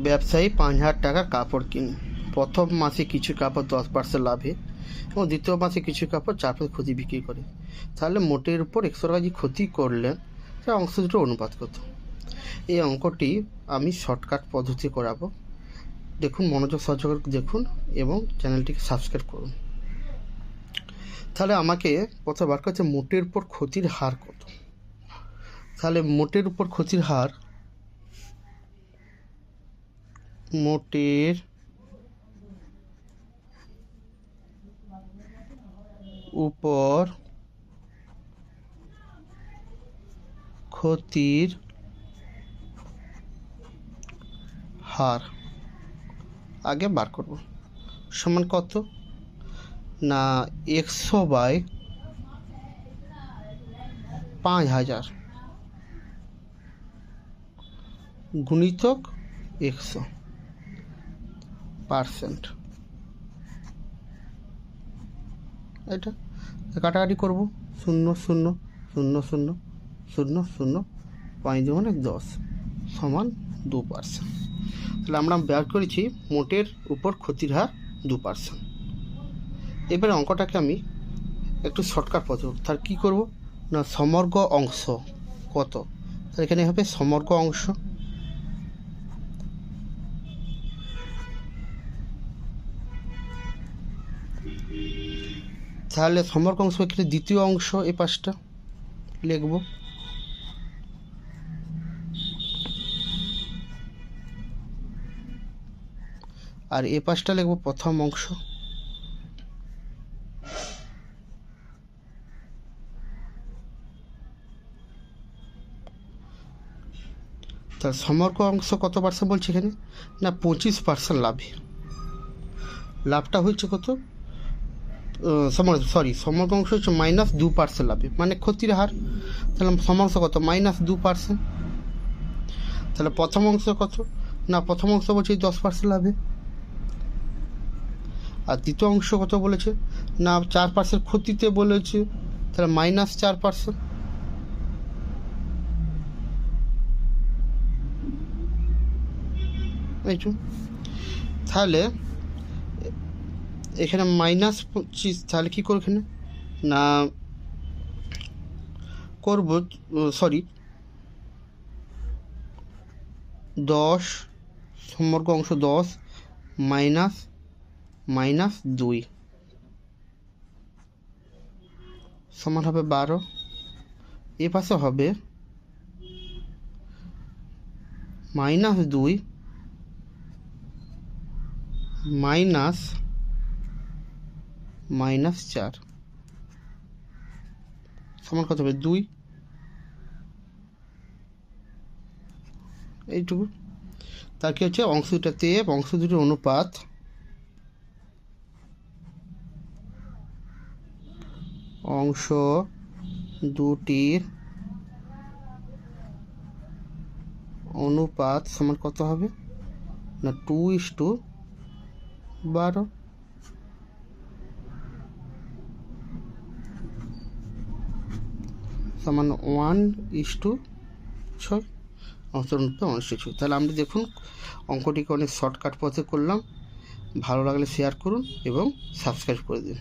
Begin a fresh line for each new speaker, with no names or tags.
ব্যবসায়ী 5,000 টাকার কাপড় কিনে প্রথম মাসে কিছু কাপড় 10% লাভে এবং দ্বিতীয় মাসে কিছু কাপড় 4% ক্ষতি বিক্রি করে, তাহলে মোটের উপর 100 টাকা যে ক্ষতি করলেন তার অংশ দুটো অনুপাত কত? এই অঙ্কটি আমি শর্টকাট পদ্ধতি করাবো। দেখুন, মনোযোগ সহযোগে দেখুন এবং চ্যানেলটিকে সাবস্ক্রাইব করুন। তাহলে আমাকে প্রথমে বার করতে মোটের উপর ক্ষতির হার কত। তাহলে মোটের উপর ক্ষতির হার, মোটের উপর ক্ষতির হার আগে বার করব। সমান কত না 100/5000 গুণিতক 100%। এটা কাটাকাটি করব, 0 0 0 0 0 0 5 × 10 সমান 2%। তাহলে আমরা বের করেছি মোটের উপর ক্ষতির হার 2%। এবারে অঙ্কটাকে আমি একটু শর্টকাট পদ্ধতি, তার কী করব না সমগ্র অংশ কত, তাহলে এখানে হবে সমগ্র অংশ, তাহলে সমগ্র অংশ এখানে দ্বিতীয় অংশ এই পাশটা লিখব, আর এ পাশটা লিখব প্রথম অংশ। তার সমগ্র অংশ কত পার্সেন্ট বলছে এখানে না 25% লাভে। লাভটা হচ্ছে কত, সমগ্র অংশ হচ্ছে -2% লাভে, মানে ক্ষতির হার। তাহলে সমগ্র কত -2%। তাহলে প্রথম অংশ কত না প্রথম অংশ বলছে 10% লাভে, আর দ্বিতীয় অংশ কত বলেছে না 4% ক্ষতিতে বলেছে, তাহলে -4%। তাহলে এখানে -25, তাহলে কী করবো এখানে না করব 10 সমগ্র অংশ 10 -2 সমান হবে 12। এ পাশে হবে -2 -4 সমান কত হবে 2। এইটুকু। তার কি হচ্ছে অংশ দুটাতে অংশ দুটির অনুপাত অংশ দুটির অনুপাত সমান কত হবে না 2:12 সমান 1:6 অংশের অনুপাত 1:6। তাহলে আমরা দেখুন অঙ্কটিকে অনেক শর্টকাট পথে করলাম। ভালো লাগলে শেয়ার করুন এবং সাবস্ক্রাইব করে দিন।